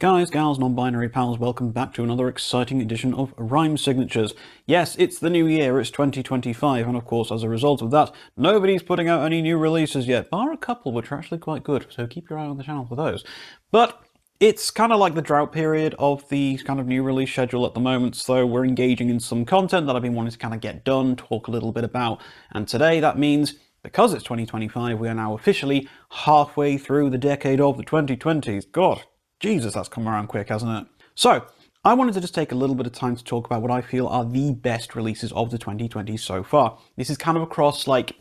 Guys, gals, non-binary pals, welcome back to another exciting edition of Rhyme Signatures. Yes, it's the new year, it's 2025, and of course, as a result of that, nobody's putting out any new releases yet, bar a couple which are actually quite good, so keep your eye on the channel for those. But it's kind of like the drought period of the kind of new release schedule at the moment, so we're engaging in some content that I've been wanting to kind of get done, talk a little bit about, and today that means, because it's 2025, we are now officially halfway through the decade of the 2020s. God, Jesus, that's come around quick, hasn't it? So, I wanted to just take a little bit of time to talk about what I feel are the best releases of the 2020s so far. This is kind of across, like,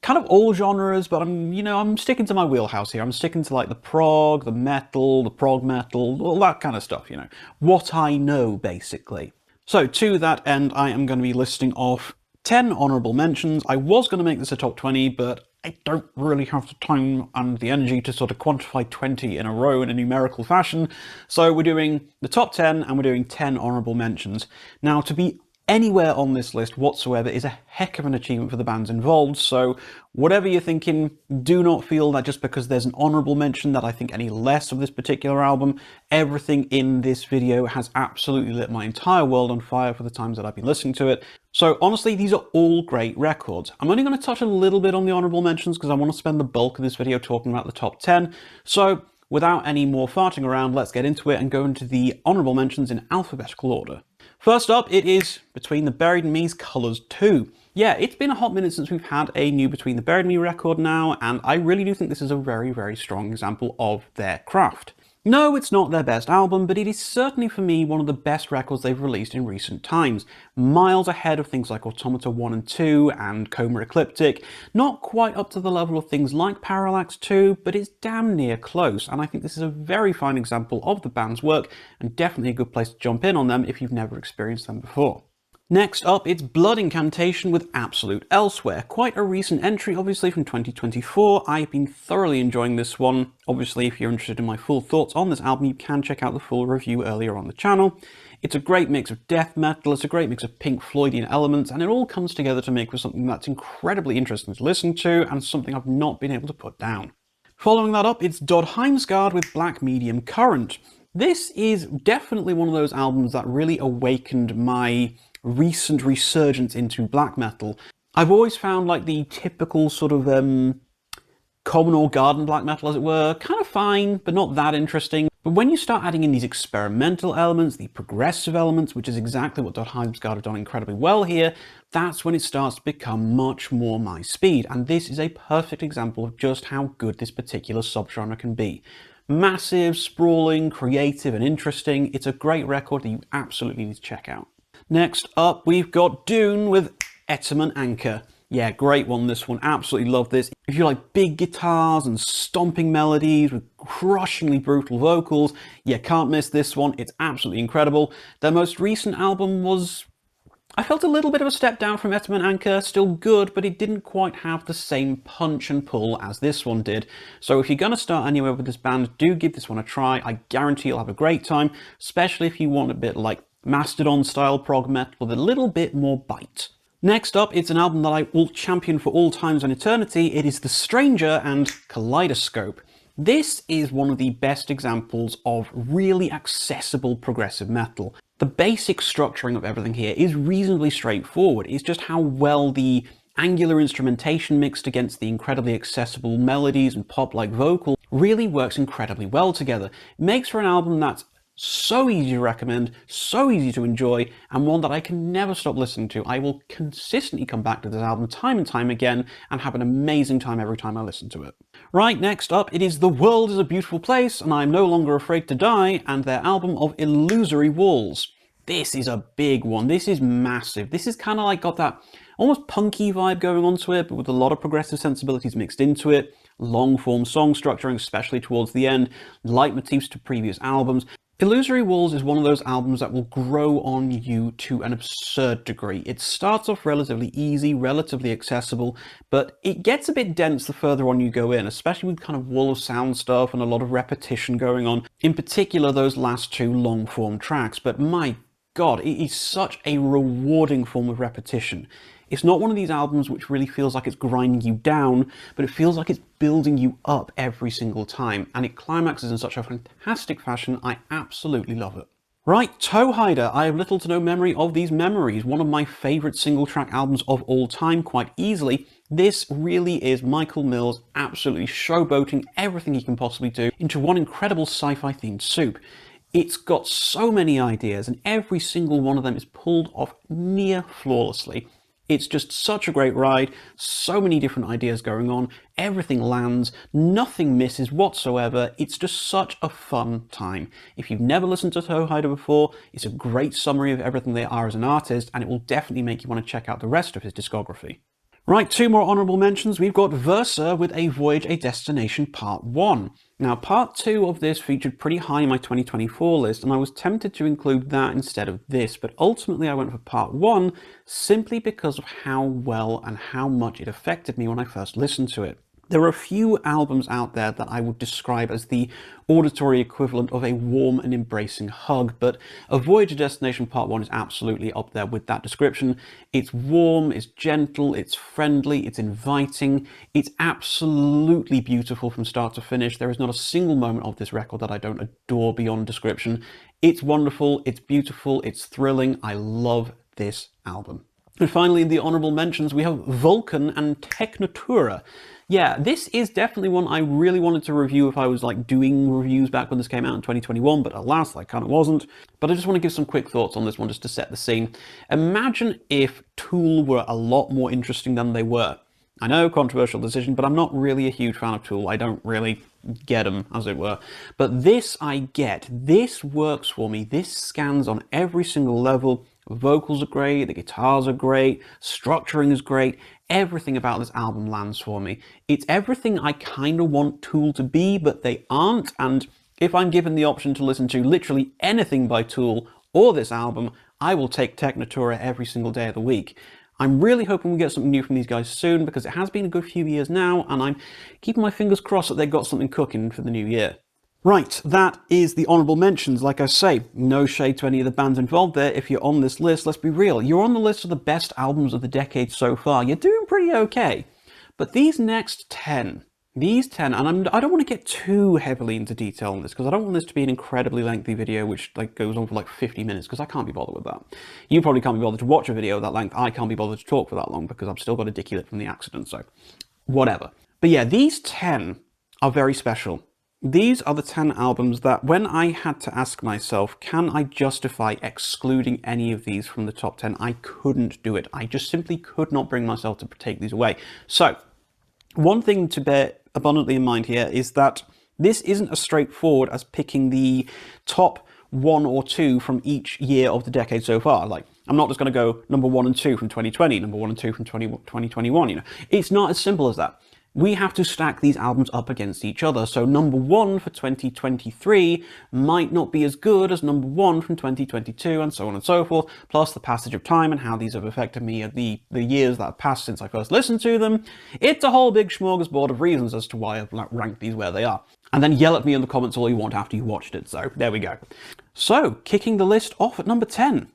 kind of all genres, but I'm sticking to my wheelhouse here. I'm sticking to, like, the prog, the metal, the prog metal, all that kind of stuff, you know. What I know, basically. So, to that end, I am going to be listing off 10 honourable mentions. I was going to make this a top 20, but I don't really have the time and the energy to sort of quantify 20 in a row in a numerical fashion. So we're doing the top 10 and we're doing 10 honourable mentions. Now, to be anywhere on this list whatsoever is a heck of an achievement for the bands involved, so whatever you're thinking, do not feel that just because there's an honourable mention that I think any less of this particular album. Everything in this video has absolutely lit my entire world on fire for the times that I've been listening to it. So honestly, these are all great records. I'm only going to touch a little bit on the honourable mentions because I want to spend the bulk of this video talking about the top 10. So without any more farting around, let's get into it and go into the honourable mentions in alphabetical order. First up, it is Between the Buried and Me's Colours 2. Yeah, it's been a hot minute since we've had a new Between the Buried and Me record now, and I really do think this is a very, very strong example of their craft. No, it's not their best album, but it is certainly for me one of the best records they've released in recent times. Miles ahead of things like Automata 1 and 2 and Coma Ecliptic. Not quite up to the level of things like Parallax 2, but it's damn near close, and I think this is a very fine example of the band's work, and definitely a good place to jump in on them if you've never experienced them before. Next up, it's Blood Incantation with Absolute Elsewhere. Quite a recent entry, obviously, from 2024. I've been thoroughly enjoying this one. Obviously, if you're interested in my full thoughts on this album, you can check out the full review earlier on the channel. It's a great mix of death metal, it's a great mix of Pink Floydian elements, and it all comes together to make for something that's incredibly interesting to listen to, and something I've not been able to put down. Following that up, it's Dod Heimskard with Black Medium Current. This is definitely one of those albums that really awakened my recent resurgence into black metal. I've always found like the typical sort of common or garden black metal, as it were, kind of fine, but not that interesting. But when you start adding in these experimental elements, the progressive elements, which is exactly what Dod Heimskard have done incredibly well here, that's when it starts to become much more my speed. And this is a perfect example of just how good this particular subgenre can be. Massive, sprawling, creative, and interesting. It's a great record that you absolutely need to check out. Next up, we've got Dune with Eteman Anchor. Yeah, great one, this one. Absolutely love this. If you like big guitars and stomping melodies with crushingly brutal vocals, you can't miss this one. It's absolutely incredible. Their most recent album was, I felt, a little bit of a step down from Eteman Anchor. Still good, but it didn't quite have the same punch and pull as this one did. So if you're going to start anywhere with this band, do give this one a try. I guarantee you'll have a great time, especially if you want a bit like Mastodon-style prog metal with a little bit more bite. Next up, it's an album that I will champion for all times and eternity. It is The Stranger and Kaleidoscope. This is one of the best examples of really accessible progressive metal. The basic structuring of everything here is reasonably straightforward. It's just how well the angular instrumentation mixed against the incredibly accessible melodies and pop-like vocals really works incredibly well together. It makes for an album that's so easy to recommend, so easy to enjoy, and one that I can never stop listening to. I will consistently come back to this album time and time again and have an amazing time every time I listen to it. Right, next up, it is The World is a Beautiful Place and I'm No Longer Afraid to Die, and their album of Illusory Walls. This is a big one. This is massive. This is kind of like got that almost punky vibe going on to it, but with a lot of progressive sensibilities mixed into it. Long-form song structuring, especially towards the end. Leitmotifs to previous albums. Illusory Walls is one of those albums that will grow on you to an absurd degree. It starts off relatively easy, relatively accessible, but it gets a bit dense the further on you go in, especially with kind of wall of sound stuff and a lot of repetition going on. In particular, those last two long-form tracks, but my God, it is such a rewarding form of repetition. It's not one of these albums which really feels like it's grinding you down, but it feels like it's building you up every single time, and it climaxes in such a fantastic fashion. I absolutely love it. Right, Toe Hider. I have little to no memory of these memories. One of my favourite single-track albums of all time, quite easily. This really is Michael Mills absolutely showboating everything he can possibly do into one incredible sci-fi themed soup. It's got so many ideas, and every single one of them is pulled off near flawlessly. It's just such a great ride, so many different ideas going on, everything lands, nothing misses whatsoever. It's just such a fun time. If you've never listened to Toe Hider before, it's a great summary of everything they are as an artist, and it will definitely make you want to check out the rest of his discography. Right, 2 more honourable mentions. We've got Versa with A Voyage, A Destination Part 1. Now, Part 2 of this featured pretty high in my 2024 list, and I was tempted to include that instead of this, but ultimately I went for Part 1 simply because of how well and how much it affected me when I first listened to it. There are a few albums out there that I would describe as the auditory equivalent of a warm and embracing hug, but A Voyage to Destination Part 1 is absolutely up there with that description. It's warm, it's gentle, it's friendly, it's inviting, it's absolutely beautiful from start to finish. There is not a single moment of this record that I don't adore beyond description. It's wonderful, it's beautiful, it's thrilling. I love this album. And finally, in the honourable mentions, we have Vulcan and Technotura. Yeah, this is definitely one I really wanted to review if I was like doing reviews back when this came out in 2021, but alas, I kind of wasn't. But I just want to give some quick thoughts on this one just to set the scene. Imagine if Tool were a lot more interesting than they were. I know, controversial decision, but I'm not really a huge fan of Tool. I don't really get them, as it were. But this I get. This works for me. This scans on every single level. Vocals are great, the guitars are great, structuring is great. Everything about this album lands for me. It's everything I kind of want Tool to be, but they aren't. And if I'm given the option to listen to literally anything by Tool or this album, I will take Technotura every single day of the week. I'm really hoping we get something new from these guys soon, because it has been a good few years now, and I'm keeping my fingers crossed that they've got something cooking for the new year. Right, that is the honourable mentions. Like I say, no shade to any of the bands involved there. If you're on this list, let's be real, you're on the list of the best albums of the decade so far. You're doing pretty okay. But these next 10, and I don't want to get too heavily into detail on this, because I don't want this to be an incredibly lengthy video which like goes on for like 50 minutes, because I can't be bothered with that. You probably can't be bothered to watch a video that length. I can't be bothered to talk for that long, because I've still got a dicky lip from the accident, so whatever. But yeah, these 10 are very special. These are the 10 albums that when I had to ask myself, can I justify excluding any of these from the top 10? I couldn't do it. I just simply could not bring myself to take these away. So, one thing to bear abundantly in mind here is that this isn't as straightforward as picking the top 1 or 2 from each year of the decade so far. Like, I'm not just going to go number 1 and 2 from 2020, number 1 and 2 from 2021, you know. It's not as simple as that. We have to stack these albums up against each other, so number 1 for 2023 might not be as good as number 1 from 2022, and so on and so forth, plus the passage of time and how these have affected me at the years that have passed since I first listened to them. It's a whole big smorgasbord of reasons as to why I've ranked these where they are. And then yell at me in the comments all you want after you watched it, so there we go. So, kicking the list off at number 10.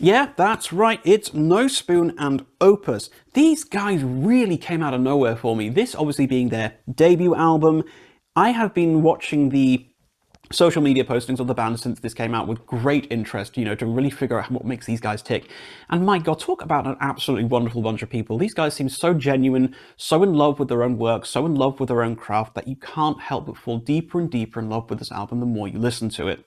Yeah, that's right, it's No Spoon and Opus. These guys really came out of nowhere for me. This obviously being their debut album. I have been watching the social media postings of the band since this came out with great interest, you know, to really figure out what makes these guys tick. And my God, talk about an absolutely wonderful bunch of people. These guys seem so genuine, so in love with their own work, so in love with their own craft that you can't help but fall deeper and deeper in love with this album the more you listen to it.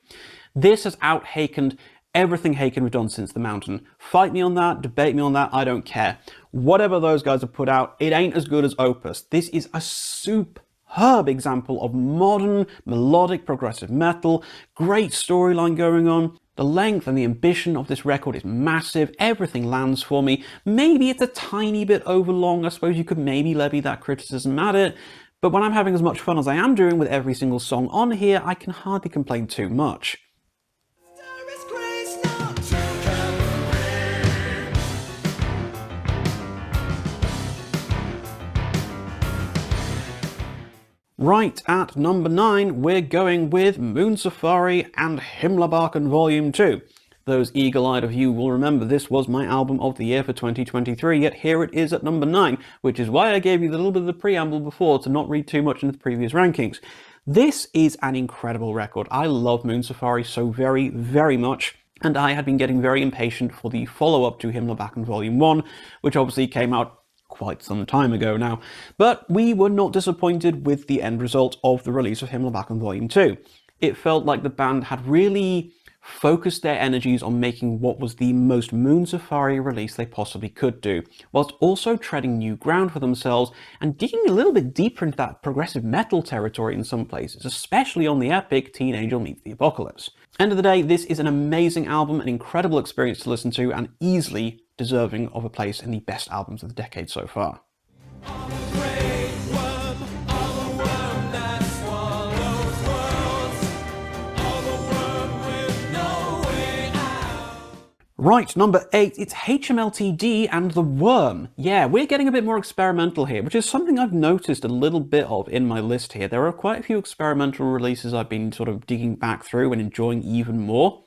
This has out-Hakened everything Haken have done since The Mountain. Fight me on that, debate me on that, I don't care. Whatever those guys have put out, it ain't as good as Opus. This is a superb example of modern, melodic, progressive metal. Great storyline going on. The length and the ambition of this record is massive. Everything lands for me. Maybe it's a tiny bit overlong. I suppose you could maybe levy that criticism at it. But when I'm having as much fun as I am doing with every single song on here, I can hardly complain too much. Right at number 9, we're going with Moon Safari and Himmelbarken Volume 2. Those eagle-eyed of you will remember this was my album of the year for 2023, yet here it is at number 9, which is why I gave you a little bit of the preamble before to not read too much into the previous rankings. This is an incredible record. I love Moon Safari so very, very much, and I had been getting very impatient for the follow-up to Himmelbarken Volume 1, which obviously came out quite some time ago now. But we were not disappointed with the end result of the release of Himmelbarken Volume 2. It felt like the band had really focused their energies on making what was the most Moon Safari release they possibly could do, whilst also treading new ground for themselves and digging a little bit deeper into that progressive metal territory in some places, especially on the epic Teen Angel Meets the Apocalypse. End of the day, this is an amazing album, an incredible experience to listen to, and easily deserving of a place in the best albums of the decade so far. Right, number 8, it's HMLTD and The Worm. Yeah, we're getting a bit more experimental here, which is something I've noticed a little bit of in my list here. There are quite a few experimental releases I've been sort of digging back through and enjoying even more.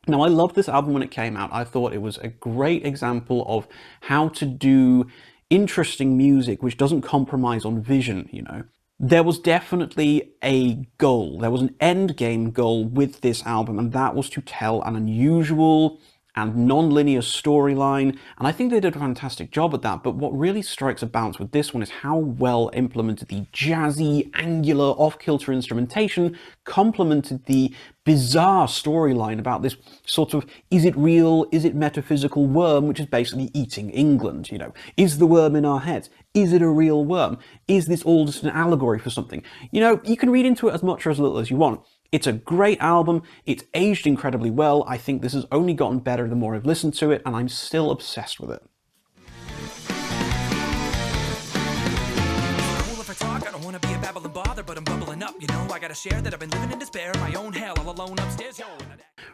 Now, I loved this album when it came out. I thought it was a great example of how to do interesting music which doesn't compromise on vision, you know. There was definitely a goal. There was an end game goal with this album, and that was to tell an unusual and non-linear storyline, and I think they did a fantastic job at that. But what really strikes a balance with this one is how well implemented the jazzy, angular, off-kilter instrumentation complemented the bizarre storyline about this sort of, is it real, is it metaphysical worm, which is basically eating England, you know. Is the worm in our heads? Is it a real worm? Is this all just an allegory for something? You know, you can read into it as much or as little as you want. It's a great album, it's aged incredibly well. I think this has only gotten better the more I've listened to it, and I'm still obsessed with it.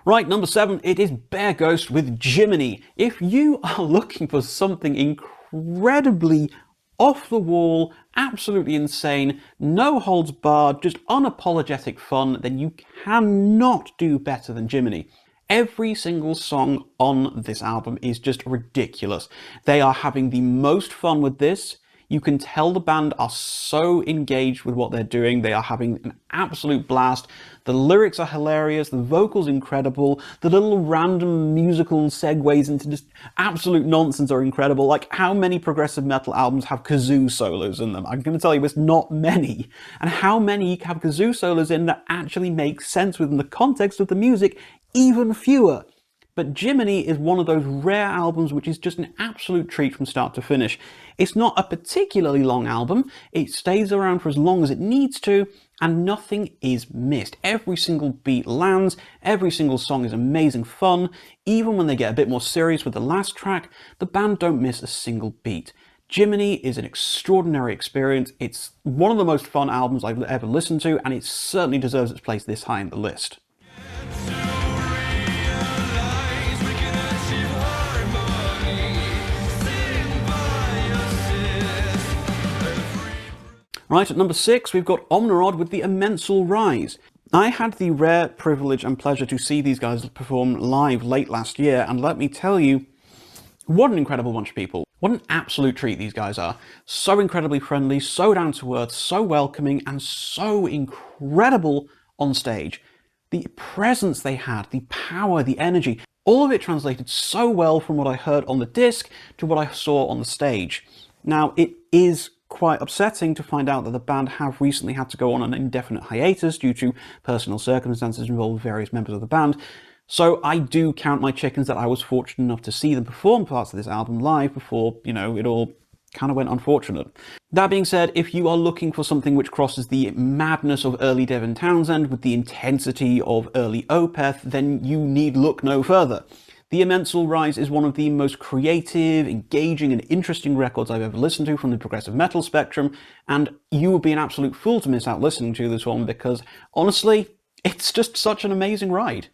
Right, number 7, it is Bear Ghost with Jiminy. If you are looking for something incredibly off the wall, absolutely insane, no holds barred, just unapologetic fun, then you cannot do better than Jiminy. Every single song on this album is just ridiculous. They are having the most fun with this. You can tell the band are so engaged with what they're doing. They are having an absolute blast. The lyrics are hilarious, the vocals incredible, the little random musical segues into just absolute nonsense are incredible. Like, how many progressive metal albums have kazoo solos in them? I'm going to tell you, it's not many. And how many have kazoo solos in that actually make sense within the context of the music? Even fewer. But Jiminy is one of those rare albums which is just an absolute treat from start to finish. It's not a particularly long album, it stays around for as long as it needs to, and nothing is missed. Every single beat lands, every single song is amazing fun. Even when they get a bit more serious with the last track, the band don't miss a single beat. Jiminy is an extraordinary experience. It's one of the most fun albums I've ever listened to, and it certainly deserves its place this high in the list. Right, at number 6, we've got Omnirod with the Immensal Rise. I had the rare privilege and pleasure to see these guys perform live late last year, and let me tell you, what an incredible bunch of people. What an absolute treat these guys are. So incredibly friendly, so down to earth, so welcoming, and so incredible on stage. The presence they had, the power, the energy, all of it translated so well from what I heard on the disc to what I saw on the stage. Now, it is quite upsetting to find out that the band have recently had to go on an indefinite hiatus due to personal circumstances involving various members of the band. So I do count my chickens that I was fortunate enough to see them perform parts of this album live before, you know, it all kind of went unfortunate. That being said, if you are looking for something which crosses the madness of early Devin Townsend with the intensity of early Opeth, then you need look no further. The Immensal Rise is one of the most creative, engaging, and interesting records I've ever listened to from the progressive metal spectrum, and you would be an absolute fool to miss out listening to this one because, honestly, it's just such an amazing ride.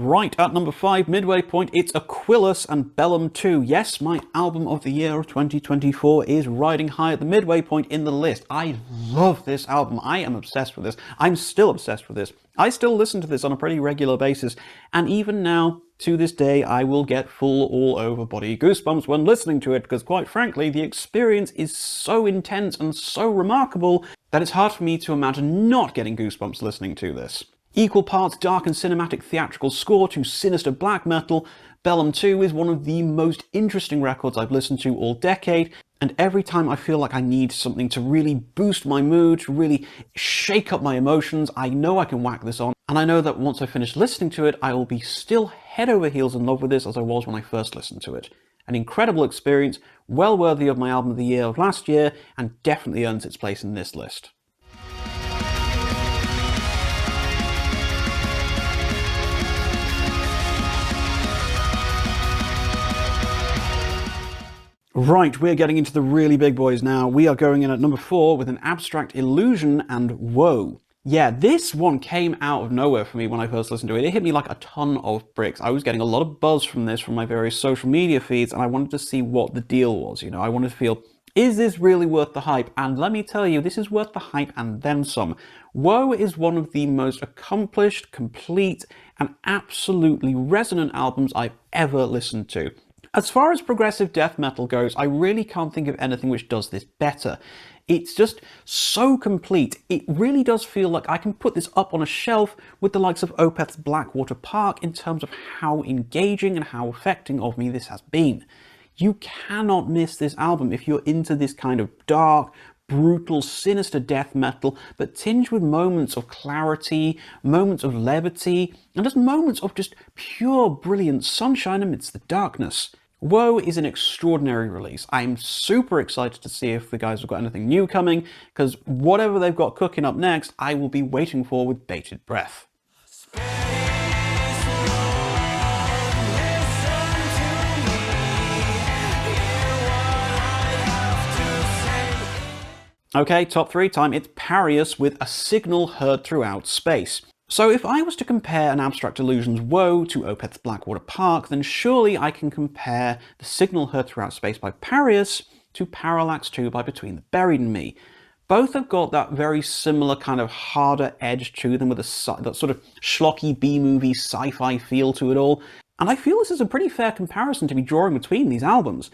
Right, at number 5, midway point, it's Aquilus and Bellum 2. Yes, my album of the year of 2024 is riding high at the midway point in the list. I love this album. I am obsessed with this. I'm still obsessed with this. I still listen to this on a pretty regular basis, and even now, to this day, I will get full all-over-body goosebumps when listening to it, because quite frankly, the experience is so intense and so remarkable that it's hard for me to imagine not getting goosebumps listening to this. Equal parts dark and cinematic theatrical score to sinister black metal, Bellum 2 is one of the most interesting records I've listened to all decade, and every time I feel like I need something to really boost my mood, to really shake up my emotions, I know I can whack this on, and I know that once I finish listening to it, I will be still head over heels in love with this as I was when I first listened to it. An incredible experience, well worthy of my album of the year of last year, and definitely earns its place in this list. Right, we're getting into the really big boys now. We are going in at number 4 with an Abstract Illusion and Woe. Yeah, this one came out of nowhere for me when I first listened to it. It hit me like a ton of bricks. I was getting a lot of buzz from this from my various social media feeds, and I wanted to see what the deal was. You know, I wanted to feel, is this really worth the hype? And let me tell you, this is worth the hype and then some. Woe is one of the most accomplished, complete, and absolutely resonant albums I've ever listened to. As far as progressive death metal goes, I really can't think of anything which does this better. It's just so complete. It really does feel like I can put this up on a shelf with the likes of Opeth's Blackwater Park in terms of how engaging and how affecting of me this has been. You cannot miss this album if you're into this kind of dark, brutal, sinister death metal, but tinged with moments of clarity, moments of levity, and just moments of just pure, brilliant sunshine amidst the darkness. Woe is an extraordinary release. I'm super excited to see if the guys have got anything new coming, because whatever they've got cooking up next, I will be waiting for with bated breath. Okay, top 3 time, it's Parius with A Signal Heard Throughout Space. So if I was to compare an Abstract Illusion's Woe to Opeth's Blackwater Park, then surely I can compare The Signal Heard Throughout Space by Parius to Parallax 2 by Between the Buried and Me. Both have got that very similar kind of harder edge to them with that sort of schlocky B-movie sci-fi feel to it all, and I feel this is a pretty fair comparison to be drawing between these albums.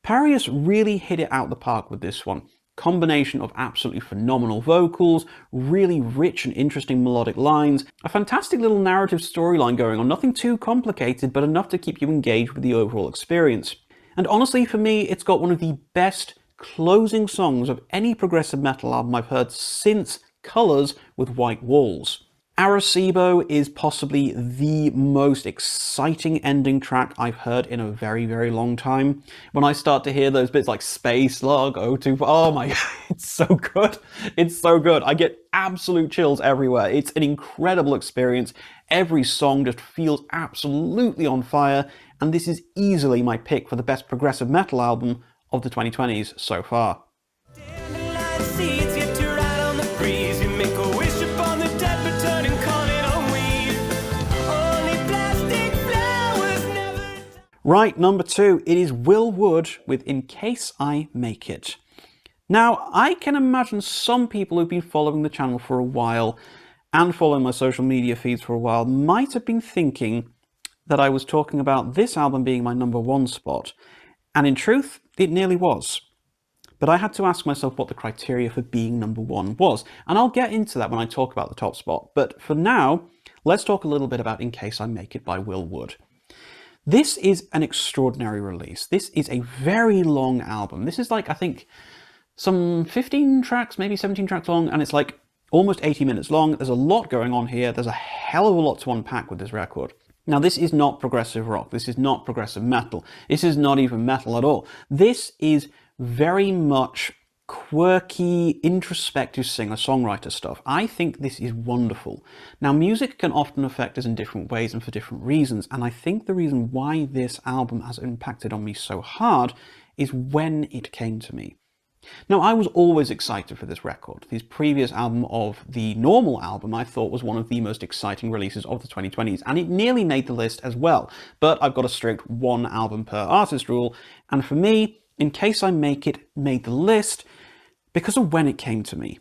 Parius really hit it out the park with this one. Combination of absolutely phenomenal vocals, really rich and interesting melodic lines, a fantastic little narrative storyline going on, nothing too complicated, but enough to keep you engaged with the overall experience. And honestly, for me, it's got one of the best closing songs of any progressive metal album I've heard since Colours with White Walls. Arecibo is possibly the most exciting ending track I've heard in a very, very long time. When I start to hear those bits like Space Log, O2, oh my god, it's so good. It's so good. I get absolute chills everywhere. It's an incredible experience. Every song just feels absolutely on fire, and this is easily my pick for the best progressive metal album of the 2020s so far. Right, number 2, it is Will Wood with In Case I Make It. Now, I can imagine some people who've been following the channel for a while and following my social media feeds for a while might have been thinking that I was talking about this album being my number 1 spot, and in truth, it nearly was. But I had to ask myself what the criteria for being number 1 was, and I'll get into that when I talk about the top spot, but for now, let's talk a little bit about In Case I Make It by Will Wood. This is an extraordinary release. This is a very long album. This is like, I think, some 15 tracks, maybe 17 tracks long, and it's like almost 80 minutes long. There's a lot going on here. There's a hell of a lot to unpack with this record. Now, this is not progressive rock. This is not progressive metal. This is not even metal at all. This is very much quirky, introspective singer-songwriter stuff. I think this is wonderful. Now, music can often affect us in different ways and for different reasons, and I think the reason why this album has impacted on me so hard is when it came to me. Now, I was always excited for this record. His previous album of the Normal album I thought was one of the most exciting releases of the 2020s, and it nearly made the list as well. But I've got a strict one album per artist rule, and for me, In Case I Make It made the list because of when it came to me.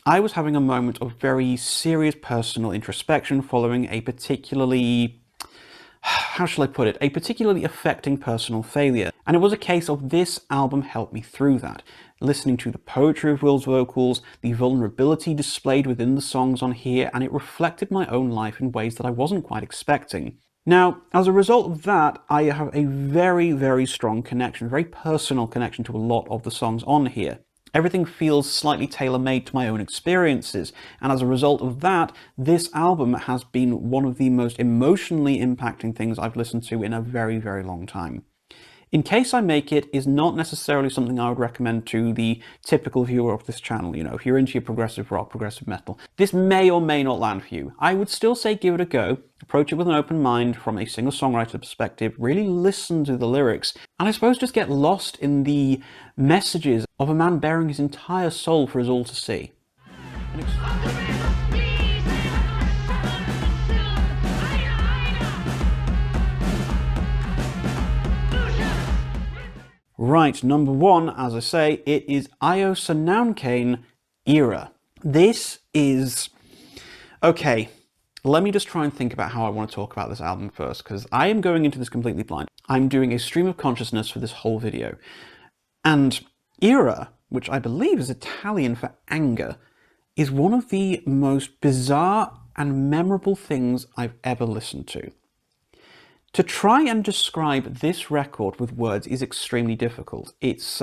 I was having a moment of very serious personal introspection following a particularly, how shall I put it, a particularly affecting personal failure. And it was a case of this album helped me through that. Listening to the poetry of Will's vocals, the vulnerability displayed within the songs on here, and it reflected my own life in ways that I wasn't quite expecting. Now, as a result of that, I have a very, very strong connection, very personal connection to a lot of the songs on here. Everything feels slightly tailor-made to my own experiences, and as a result of that, this album has been one of the most emotionally impacting things I've listened to in a very, very long time. In Case I Make It is not necessarily something I would recommend to the typical viewer of this channel. You know, if you're into your progressive rock, progressive metal, this may or may not land for you. I would still say give it a go, approach it with an open mind from a singer-songwriter perspective, really listen to the lyrics, and I suppose just get lost in the messages of a man bearing his entire soul for us all to see. Right, number one, as I say, it is Io Sanaunkane, Era. This is... okay, let me just try and think about how I want to talk about this album first, because I am going into this completely blind. I'm doing a stream of consciousness for this whole video. And Era, which I believe is Italian for anger, is one of the most bizarre and memorable things I've ever listened to. To try and describe this record with words is extremely difficult. It's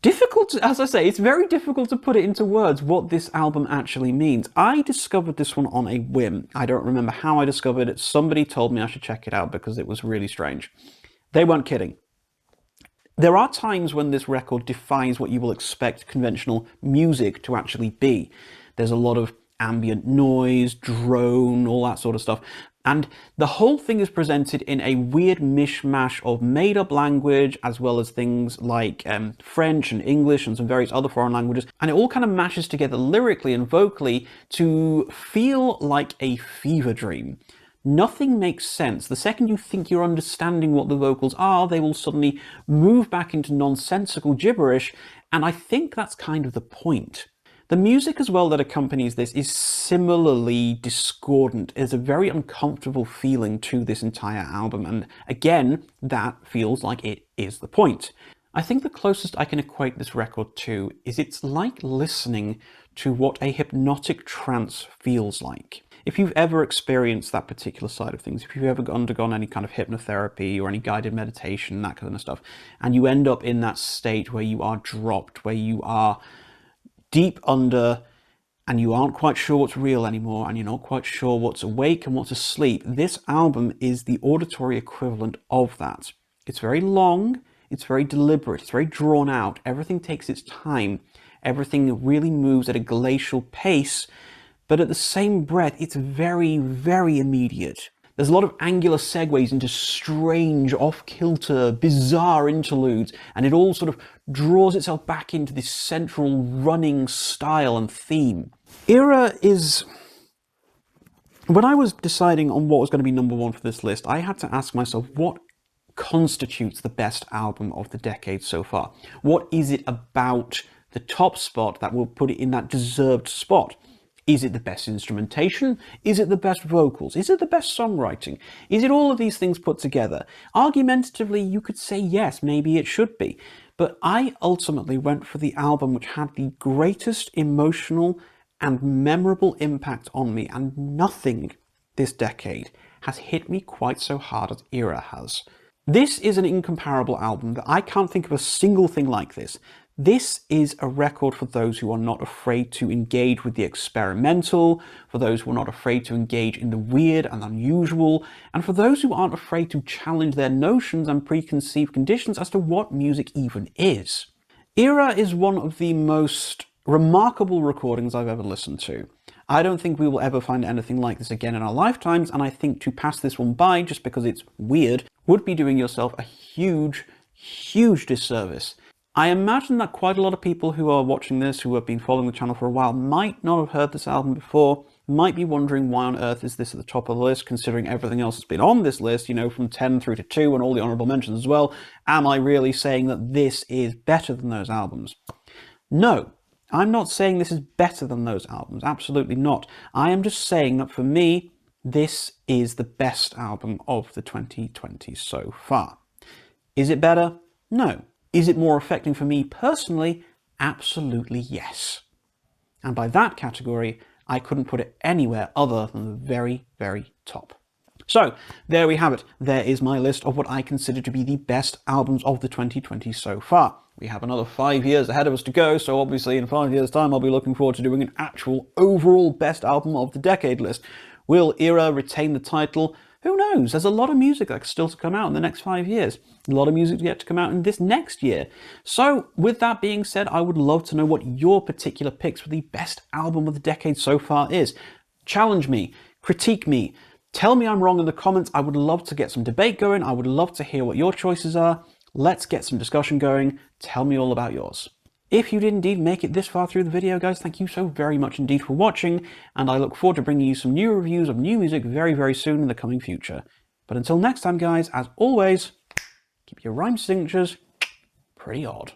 difficult, as I say, it's very difficult to put it into words what this album actually means. I discovered this one on a whim. I don't remember how I discovered it. Somebody told me I should check it out because it was really strange. They weren't kidding. There are times when this record defies what you will expect conventional music to actually be. There's a lot of ambient noise, drone, all that sort of stuff. And the whole thing is presented in a weird mishmash of made-up language, as well as things like French and English and some various other foreign languages. And it all kind of mashes together lyrically and vocally to feel like a fever dream. Nothing makes sense. The second you think you're understanding what the vocals are, they will suddenly move back into nonsensical gibberish, and I think that's kind of the point. The music as well that accompanies this is similarly discordant. There's a very uncomfortable feeling to this entire album, and again, that feels like it is the point. I think the closest I can equate this record to is it's like listening to what a hypnotic trance feels like. If you've ever experienced that particular side of things, if you've ever undergone any kind of hypnotherapy or any guided meditation, that kind of stuff, and you end up in that state where you are dropped, where you are deep under, and you aren't quite sure what's real anymore, and you're not quite sure what's awake and what's asleep, this album is the auditory equivalent of that. It's very long, it's very deliberate, it's very drawn out, everything takes its time, everything really moves at a glacial pace, but at the same breath, it's very, very immediate. There's a lot of angular segues into strange, off-kilter, bizarre interludes, and it all sort of draws itself back into this central running style and theme. Era is... when I was deciding on what was going to be number one for this list, I had to ask myself what constitutes the best album of the decade so far? What is it about the top spot that will put it in that deserved spot? Is it the best instrumentation? Is it the best vocals? Is it the best songwriting? Is it all of these things put together? Argumentatively, you could say yes, maybe it should be. But I ultimately went for the album which had the greatest emotional and memorable impact on me, and nothing this decade has hit me quite so hard as Era has. This is an incomparable album that I can't think of a single thing like this. This is a record for those who are not afraid to engage with the experimental, for those who are not afraid to engage in the weird and unusual, and for those who aren't afraid to challenge their notions and preconceived conditions as to what music even is. Era is one of the most remarkable recordings I've ever listened to. I don't think we will ever find anything like this again in our lifetimes, and I think to pass this one by just because it's weird would be doing yourself a huge, huge disservice. I imagine that quite a lot of people who are watching this, who have been following the channel for a while, might not have heard this album before, might be wondering why on earth is this at the top of the list, considering everything else that's been on this list, you know, from 10 through to 2 and all the honourable mentions as well. Am I really saying that this is better than those albums? No, I'm not saying this is better than those albums, absolutely not. I am just saying that for me, this is the best album of the 2020s so far. Is it better? No. Is it more affecting for me personally? Absolutely yes. And by that category, I couldn't put it anywhere other than the very, very top. So there we have it. There is my list of what I consider to be the best albums of the 2020s so far. We have another 5 years ahead of us to go, so obviously in 5 years' time I'll be looking forward to doing an actual overall best album of the decade list. Will Era retain the title? Who knows? There's a lot of music that's still to come out in the next 5 years. A lot of music yet to come out in this next year. So with that being said, I would love to know what your particular picks for the best album of the decade so far is. Challenge me, critique me, tell me I'm wrong in the comments. I would love to get some debate going. I would love to hear what your choices are. Let's get some discussion going. Tell me all about yours. If you did indeed make it this far through the video, guys, thank you so very much indeed for watching, and I look forward to bringing you some new reviews of new music very, very soon in the coming future. But until next time, guys, as always, keep your rhyme signatures pretty odd.